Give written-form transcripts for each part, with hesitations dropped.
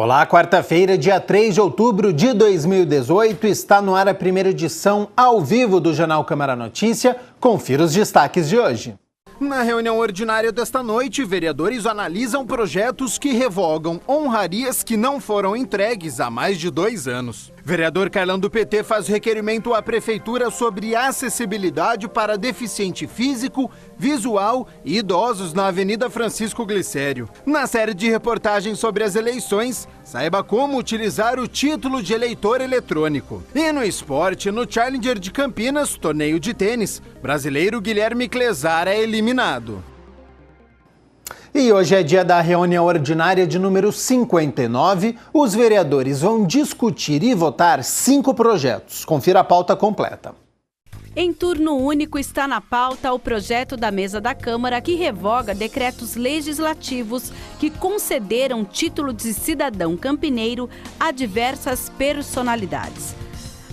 Olá, quarta-feira, dia 3 de outubro de 2018, está no ar a primeira edição ao vivo do Jornal Câmara Notícia. Confira os destaques de hoje. Na reunião ordinária desta noite, vereadores analisam projetos que revogam honrarias que não foram entregues há mais de 2 anos. Vereador Carlão do PT faz requerimento à Prefeitura sobre acessibilidade para deficiente físico, visual e idosos na Avenida Francisco Glicério. Na série de reportagens sobre as eleições, saiba como utilizar o título de eleitor eletrônico. E no esporte, no Challenger de Campinas, torneio de tênis, brasileiro Guilherme Clesar é eliminado. E hoje é dia da reunião ordinária de número 59. Os vereadores vão discutir e votar 5 projetos. Confira a pauta completa. Em turno único está na pauta o projeto da mesa da Câmara que revoga decretos legislativos que concederam título de cidadão campineiro a diversas personalidades.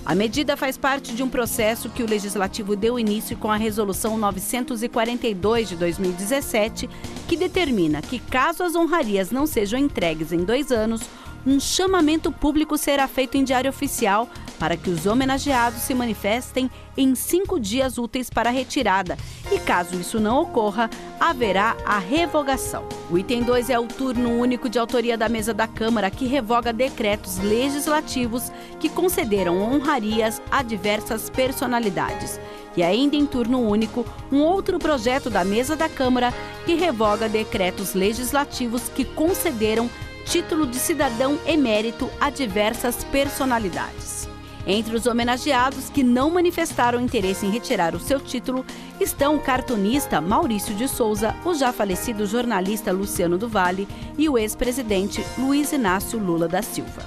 A medida faz parte de um processo que o Legislativo deu início com a Resolução 942 de 2017, que determina que, caso as honrarias não sejam entregues em 2 anos, um chamamento público será feito em diário oficial para que os homenageados se manifestem em 5 dias úteis para a retirada e, caso isso não ocorra, haverá a revogação. O item 2 é o turno único de autoria da mesa da Câmara, que revoga decretos legislativos que concederam honrarias a diversas personalidades. E ainda em turno único, um outro projeto da mesa da Câmara que revoga decretos legislativos que concederam título de cidadão emérito a diversas personalidades. Entre os homenageados que não manifestaram interesse em retirar o seu título estão o cartunista Maurício de Souza, o já falecido jornalista Luciano do Vale e o ex-presidente Luiz Inácio Lula da Silva.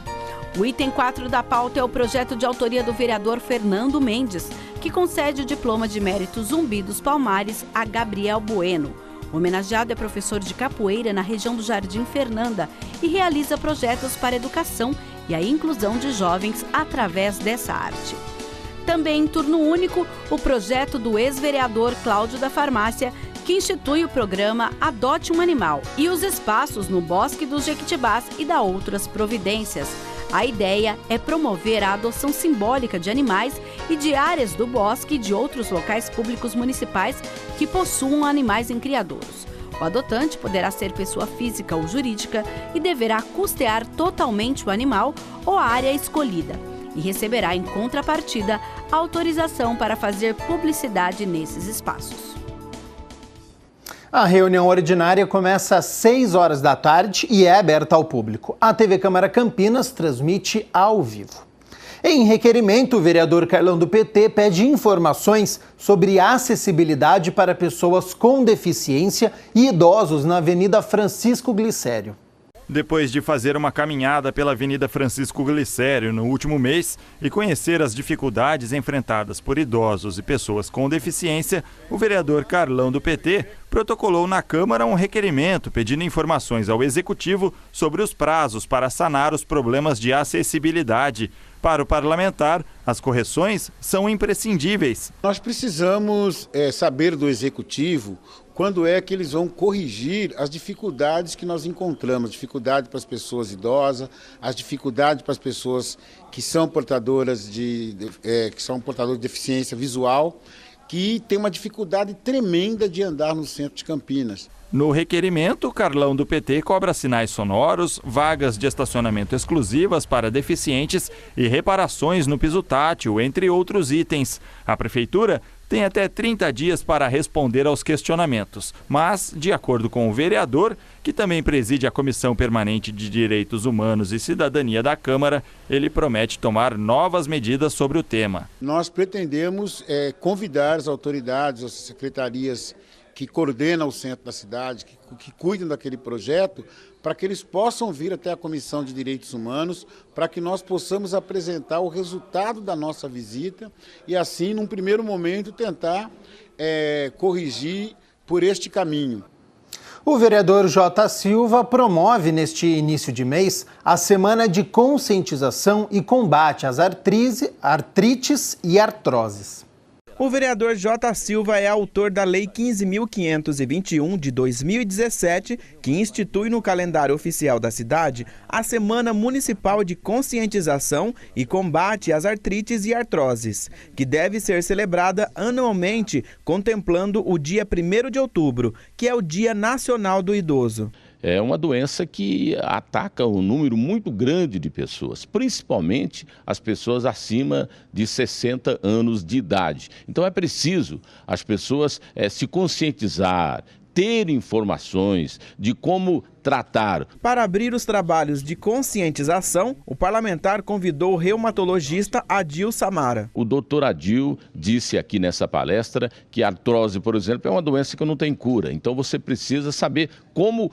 O item 4 da pauta é o projeto de autoria do vereador Fernando Mendes, que concede o diploma de mérito Zumbi dos Palmares a Gabriel Bueno. O homenageado é professor de capoeira na região do Jardim Fernanda e realiza projetos para a educação e a inclusão de jovens através dessa arte. Também em turno único, o projeto do ex-vereador Cláudio da Farmácia, que institui o programa Adote um Animal e os espaços no Bosque dos Jequitibás e dá outras providências. A ideia é promover a adoção simbólica de animais e de áreas do bosque e de outros locais públicos municipais que possuam animais em criadouros. O adotante poderá ser pessoa física ou jurídica e deverá custear totalmente o animal ou a área escolhida e receberá em contrapartida autorização para fazer publicidade nesses espaços. A reunião ordinária começa às 6 horas da tarde e é aberta ao público. A TV Câmara Campinas transmite ao vivo. Em requerimento, o vereador Carlão do PT pede informações sobre acessibilidade para pessoas com deficiência e idosos na Avenida Francisco Glicério. Depois de fazer uma caminhada pela Avenida Francisco Glicério no último mês e conhecer as dificuldades enfrentadas por idosos e pessoas com deficiência, o vereador Carlão do PT protocolou na Câmara um requerimento pedindo informações ao Executivo sobre os prazos para sanar os problemas de acessibilidade. Para o parlamentar, as correções são imprescindíveis. Nós precisamos saber do Executivo quando é que eles vão corrigir as dificuldades que nós encontramos, dificuldade para as pessoas idosas, as dificuldades para as pessoas que são portadoras de deficiência visual, que tem uma dificuldade tremenda de andar no centro de Campinas. No requerimento, Carlão do PT cobra sinais sonoros, vagas de estacionamento exclusivas para deficientes e reparações no piso tátil, entre outros itens. A Prefeitura tem até 30 dias para responder aos questionamentos, mas, de acordo com o vereador, que também preside a Comissão Permanente de Direitos Humanos e Cidadania da Câmara, ele promete tomar novas medidas sobre o tema. Nós pretendemos convidar as autoridades, as secretarias que coordenam o centro da cidade, que cuidam daquele projeto, para que eles possam vir até a Comissão de Direitos Humanos, para que nós possamos apresentar o resultado da nossa visita e assim, num primeiro momento, tentar corrigir por este caminho. O vereador J. Silva promove neste início de mês a Semana de Conscientização e Combate às Artrites e Artroses. O vereador J. Silva é autor da Lei 15.521 de 2017, que institui no calendário oficial da cidade a Semana Municipal de Conscientização e Combate às Artrites e Artroses, que deve ser celebrada anualmente, contemplando o dia 1º de outubro, que é o Dia Nacional do Idoso. É uma doença que ataca um número muito grande de pessoas, principalmente as pessoas acima de 60 anos de idade. Então é preciso as pessoas se conscientizar, ter informações de como tratar. Para abrir os trabalhos de conscientização, o parlamentar convidou o reumatologista Adil Samara. O doutor Adil disse aqui nessa palestra que a artrose, por exemplo, é uma doença que não tem cura. Então você precisa saber como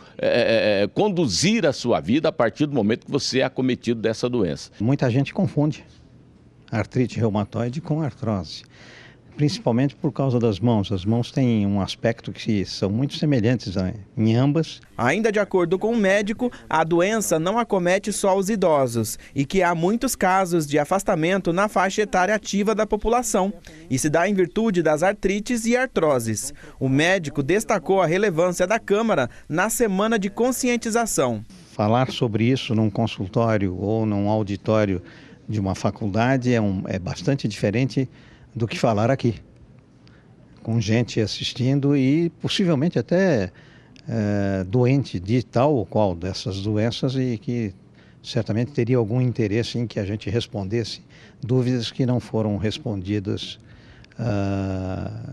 conduzir a sua vida a partir do momento que você é acometido dessa doença. Muita gente confunde artrite reumatoide com artrose, principalmente por causa das mãos. As mãos têm um aspecto que são muito semelhantes em ambas. Ainda de acordo com o médico, a doença não acomete só os idosos e que há muitos casos de afastamento na faixa etária ativa da população e se dá em virtude das artrites e artroses. O médico destacou a relevância da Câmara na semana de conscientização. Falar sobre isso num consultório ou num auditório de uma faculdade é bastante diferente do que falar aqui, com gente assistindo e possivelmente até doente de tal ou qual dessas doenças e que certamente teria algum interesse em que a gente respondesse dúvidas que não foram respondidas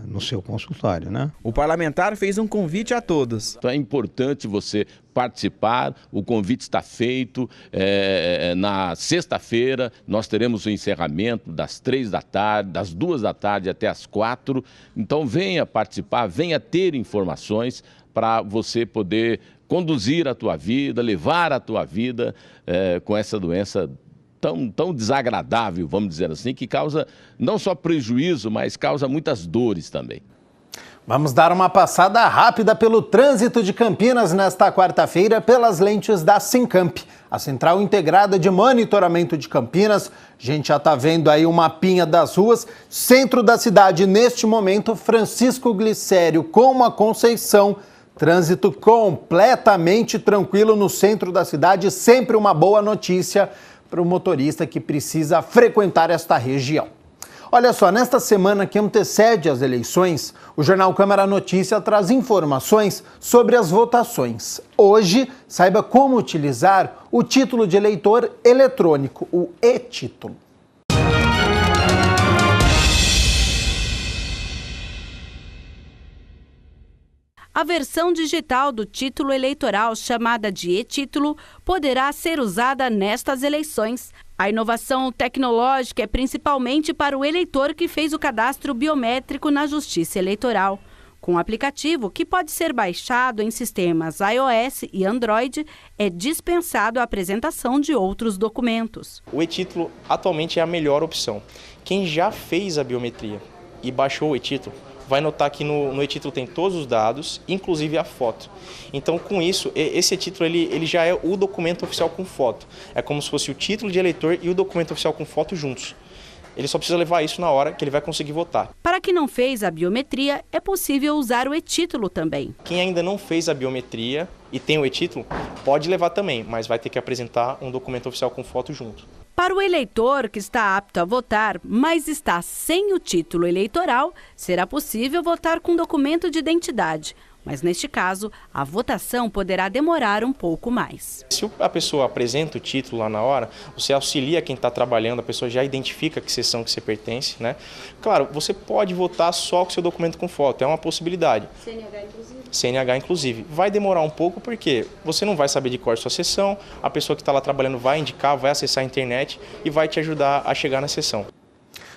no seu consultório, né? O parlamentar fez um convite a todos. Então é importante você participar, o convite está feito. Na sexta-feira nós teremos o encerramento das 3 da tarde, das 2 da tarde até as 4. Então venha participar, venha ter informações para você poder conduzir a tua vida, levar a tua vida com essa doença tão desagradável, vamos dizer assim, que causa não só prejuízo, mas causa muitas dores também. Vamos dar uma passada rápida pelo trânsito de Campinas nesta quarta-feira pelas lentes da Sincamp, a Central Integrada de Monitoramento de Campinas. A gente já está vendo aí o mapinha das ruas. Centro da cidade, neste momento, Francisco Glicério com a Conceição. Trânsito completamente tranquilo no centro da cidade, sempre uma boa notícia para o motorista que precisa frequentar esta região. Olha só, nesta semana que antecede as eleições, o Jornal Câmara Notícia traz informações sobre as votações. Hoje, saiba como utilizar o título de eleitor eletrônico, o e-título. A versão digital do título eleitoral, chamada de e-título, poderá ser usada nestas eleições. A inovação tecnológica é principalmente para o eleitor que fez o cadastro biométrico na Justiça Eleitoral. Com o aplicativo, que pode ser baixado em sistemas iOS e Android, é dispensado a apresentação de outros documentos. O e-título atualmente é a melhor opção. Quem já fez a biometria e baixou o e-título, vai notar que no e-título tem todos os dados, inclusive a foto. Então, com isso, esse e-título ele já é o documento oficial com foto. É como se fosse o título de eleitor e o documento oficial com foto juntos. Ele só precisa levar isso na hora que ele vai conseguir votar. Para quem não fez a biometria, é possível usar o e-título também. Quem ainda não fez a biometria e tem o e-título, pode levar também, mas vai ter que apresentar um documento oficial com foto junto. Para o eleitor que está apto a votar, mas está sem o título eleitoral, será possível votar com documento de identidade. Mas, neste caso, a votação poderá demorar um pouco mais. Se a pessoa apresenta o título lá na hora, você auxilia quem está trabalhando, a pessoa já identifica que seção que você pertence, né? Claro, você pode votar só com seu documento com foto, é uma possibilidade. CNH inclusive? CNH inclusive. Vai demorar um pouco porque você não vai saber de cor sua seção, a pessoa que está lá trabalhando vai indicar, vai acessar a internet e vai te ajudar a chegar na seção.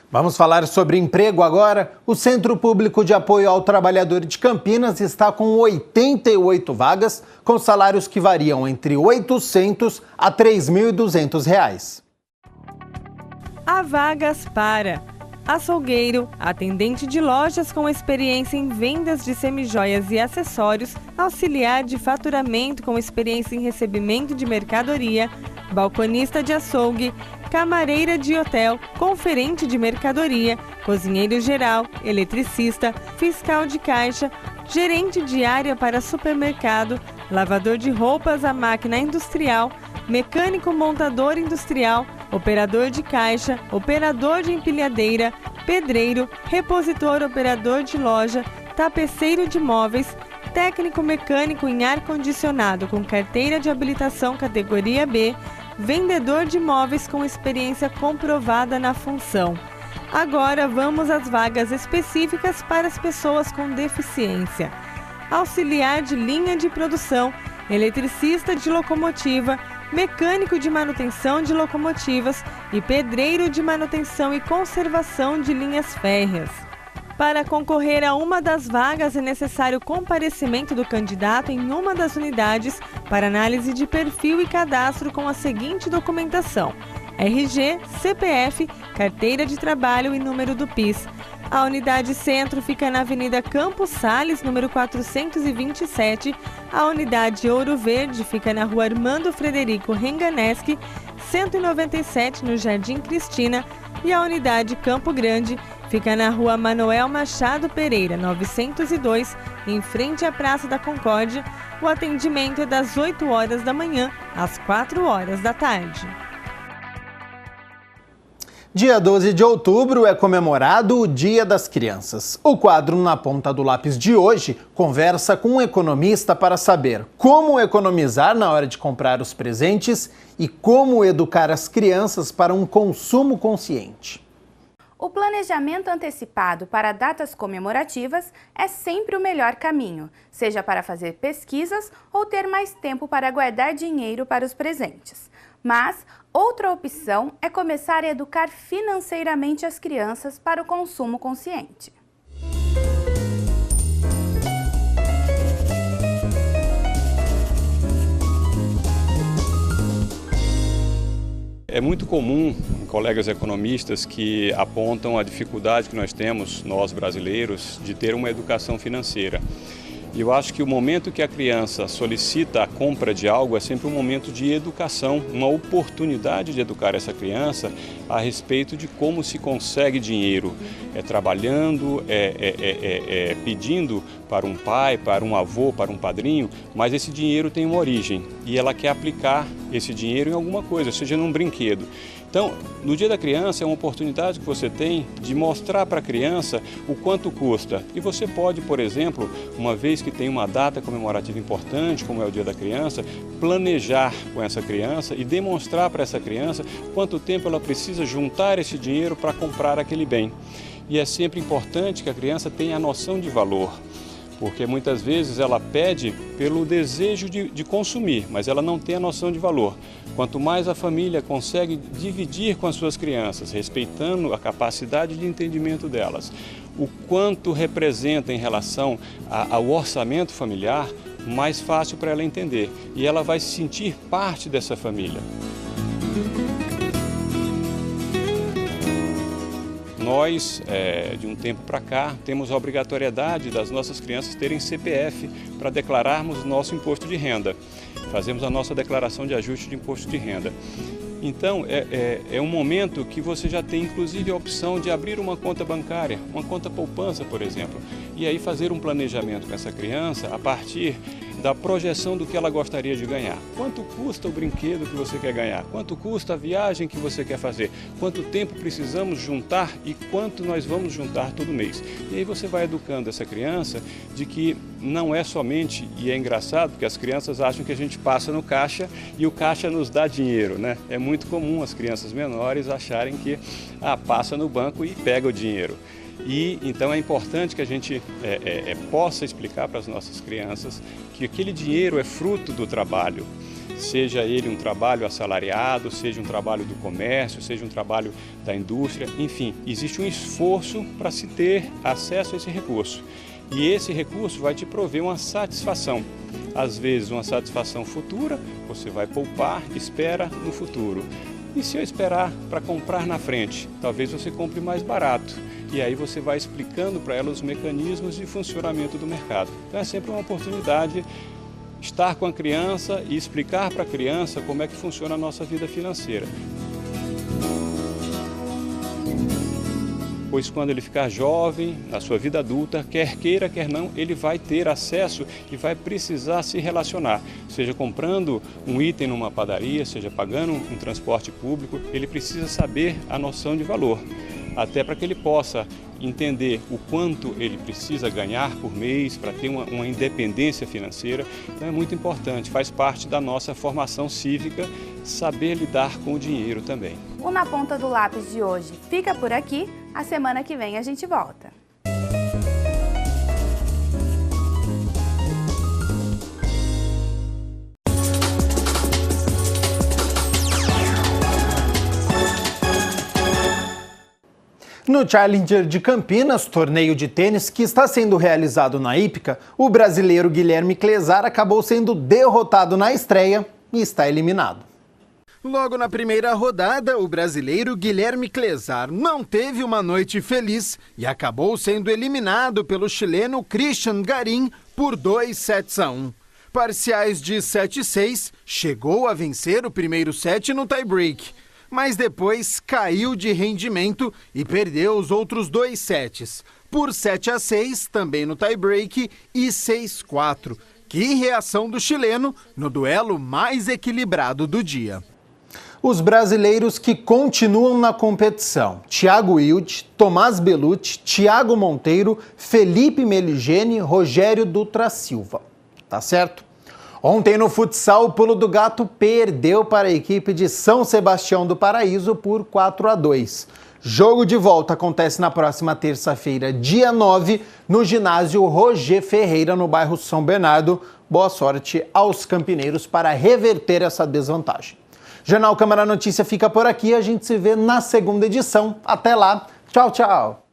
Vamos falar sobre emprego agora. O Centro Público de Apoio ao Trabalhador de Campinas está com 88 vagas, com salários que variam entre R$ 800 a R$ 3.200. Há vagas para açougueiro, atendente de lojas com experiência em vendas de semijoias e acessórios, auxiliar de faturamento com experiência em recebimento de mercadoria, balconista de açougue, camareira de hotel, conferente de mercadoria, cozinheiro geral, eletricista, fiscal de caixa, gerente de área para supermercado, lavador de roupas à máquina industrial, mecânico montador industrial, operador de caixa, operador de empilhadeira, pedreiro, repositor operador de loja, tapeceiro de móveis, técnico mecânico em ar-condicionado com carteira de habilitação categoria B, vendedor de móveis com experiência comprovada na função. Agora vamos às vagas específicas para as pessoas com deficiência. Auxiliar de linha de produção, eletricista de locomotiva, mecânico de manutenção de locomotivas e pedreiro de manutenção e conservação de linhas férreas. Para concorrer a uma das vagas é necessário comparecimento do candidato em uma das unidades para análise de perfil e cadastro com a seguinte documentação: RG, CPF, carteira de trabalho e número do PIS. A unidade centro fica na Avenida Campos Sales, número 427. A unidade Ouro Verde fica na Rua Armando Frederico Renganeschi, 197, no Jardim Cristina. E a unidade Campo Grande fica na Rua Manuel Machado Pereira, 902, em frente à Praça da Concórdia. O atendimento é das 8 horas da manhã às 4 horas da tarde. Dia 12 de outubro é comemorado o Dia das Crianças. O quadro Na Ponta do Lápis de hoje conversa com um economista para saber como economizar na hora de comprar os presentes e como educar as crianças para um consumo consciente. O planejamento antecipado para datas comemorativas é sempre o melhor caminho, seja para fazer pesquisas ou ter mais tempo para guardar dinheiro para os presentes. Mas outra opção é começar a educar financeiramente as crianças para o consumo consciente. É muito comum colegas economistas que apontam a dificuldade que nós temos, nós brasileiros, de ter uma educação financeira. E eu acho que o momento que a criança solicita a compra de algo é sempre um momento de educação, uma oportunidade de educar essa criança a respeito de como se consegue dinheiro, trabalhando, pedindo para um pai, para um avô, para um padrinho, mas esse dinheiro tem uma origem e ela quer aplicar esse dinheiro em alguma coisa, seja num brinquedo. Então, no Dia da Criança é uma oportunidade que você tem de mostrar para a criança o quanto custa. E você pode, por exemplo, uma vez que tem uma data comemorativa importante, como é o Dia da Criança, planejar com essa criança e demonstrar para essa criança quanto tempo ela precisa juntar esse dinheiro para comprar aquele bem. E é sempre importante que a criança tenha a noção de valor, porque muitas vezes ela pede pelo desejo de consumir, mas ela não tem a noção de valor. Quanto mais a família consegue dividir com as suas crianças, respeitando a capacidade de entendimento delas, o quanto representa em relação ao orçamento familiar, mais fácil para ela entender. E ela vai se sentir parte dessa família. Nós, de um tempo para cá, temos a obrigatoriedade das nossas crianças terem CPF para declararmos o nosso imposto de renda. Fazemos a nossa declaração de ajuste de imposto de renda. Então, é um momento que você já tem, inclusive, a opção de abrir uma conta bancária, uma conta poupança, por exemplo, e aí fazer um planejamento com essa criança a partir da projeção do que ela gostaria de ganhar. Quanto custa o brinquedo que você quer ganhar? Quanto custa a viagem que você quer fazer? Quanto tempo precisamos juntar e quanto nós vamos juntar todo mês? E aí você vai educando essa criança de que não é somente, e é engraçado, porque as crianças acham que a gente passa no caixa e o caixa nos dá dinheiro, né? É muito comum as crianças menores acharem que passa no banco e pega o dinheiro. E então é importante que a gente possa explicar para as nossas crianças que aquele dinheiro é fruto do trabalho, seja ele um trabalho assalariado, seja um trabalho do comércio, seja um trabalho da indústria, enfim, existe um esforço para se ter acesso a esse recurso. E esse recurso vai te prover uma satisfação. Às vezes uma satisfação futura, você vai poupar, espera no futuro. E se eu esperar para comprar na frente, talvez você compre mais barato. E aí você vai explicando para ela os mecanismos de funcionamento do mercado. Então é sempre uma oportunidade estar com a criança e explicar para a criança como é que funciona a nossa vida financeira. pois quando ele ficar jovem, na sua vida adulta, quer queira, quer não, ele vai ter acesso e vai precisar se relacionar, seja comprando um item numa padaria, seja pagando um transporte público, ele precisa saber a noção de valor, até para que ele possa entender o quanto ele precisa ganhar por mês para ter uma independência financeira. Então é muito importante, faz parte da nossa formação cívica, saber lidar com o dinheiro também. O Na Ponta do Lápis de hoje fica por aqui, a semana que vem a gente volta. No Challenger de Campinas, torneio de tênis que está sendo realizado na hípica, o brasileiro Guilherme Clesar acabou sendo derrotado na estreia e está eliminado. Logo na primeira rodada, o brasileiro Guilherme Clesar não teve uma noite feliz e acabou sendo eliminado pelo chileno Cristian Garin por 2-1. Parciais de 7-6, chegou a vencer o primeiro set no tie-break, mas depois caiu de rendimento e perdeu os outros 2 sets, por 7-6, também no tie-break, e 6-4. Que reação do chileno no duelo mais equilibrado do dia. Os brasileiros que continuam na competição: Thiago Wilde, Tomás Bellucci, Thiago Monteiro, Felipe Meligeni, Rogério Dutra Silva. Tá certo? Ontem no futsal, o Pulo do Gato perdeu para a equipe de São Sebastião do Paraíso por 4-2. Jogo de volta acontece na próxima terça-feira, dia 9, no ginásio Roger Ferreira, no bairro São Bernardo. Boa sorte aos campineiros para reverter essa desvantagem. Jornal Câmara Notícia fica por aqui, a gente se vê na segunda edição. Até lá, tchau, tchau!